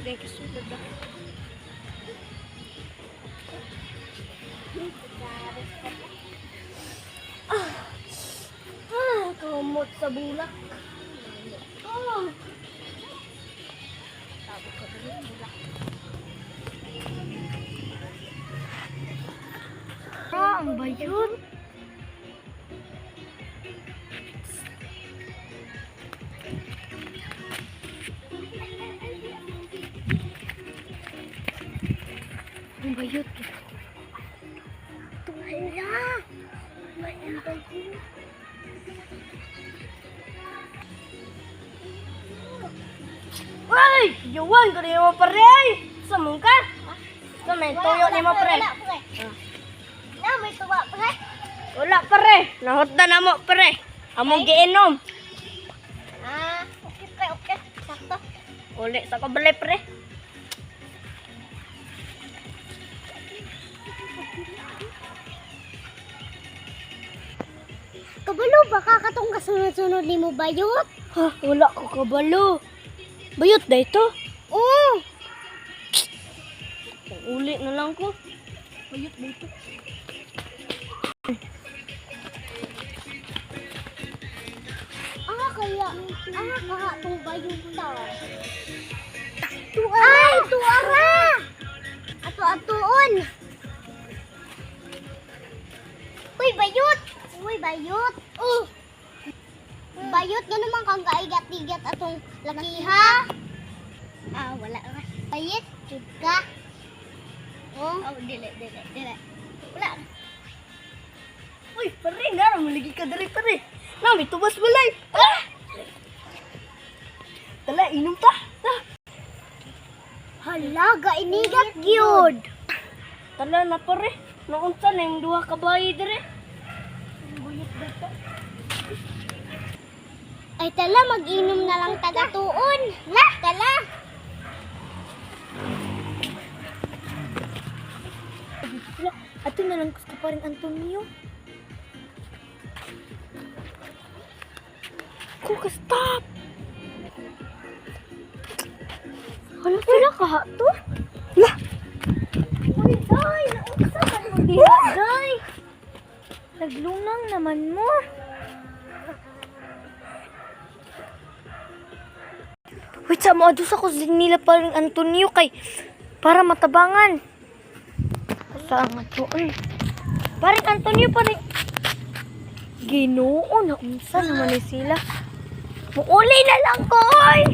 Thank you so much. Kamot sa bulak. Tawag ko ba yung bulak? Ang bayot. Ang bayot. Tuhay na. Ang bayot. Ay! Yawan ko rin mo pare! Samong ka? Sa may tuyo ni mo pare. Na, may tuwa pre. Wala pare. Nahutda na mo pare. Among giinom. Okay pre, okay. Sakto. Uli sa kabalay pre. Kabalo ba kakatong kasunod-sunod ni mo bayot? Ha, wala ko kabalo. Bayot na ito. Oo. Uli na lang ko. Bayot na ito. Kaya, kakatong bayot daw. Ay, tuara! Ato-atoon. Uy, bayot! Uy, bayot! Bayot, gano'n man kang kaigat-igat atong lakiha. Wala ka. Bayot, jud ka. Dili. Wala. Uy, pare, nga. Maligi ka dari pare. Nami, tubas balay. Tala, inom ta. Hala, gainigat gyud. Tala na pare. Naunsa na yung duha ka bayi dire. Ay tala, mag-inom na lang taga-tuon. La, tala. Ato na lang gusto pa rin Antonio. Ko stop. Hala sila ka to? La. Uy, day, naunsa ka mo Diha, day. Naglunang naman mo. Wait, sa mo ado sa kusin nila pa rin Antonio kay para matabangan. Saan nga to? Parang Antonio pa rin. Ginoo, naunsa naman ni sila. Muuli na lang ko, oy!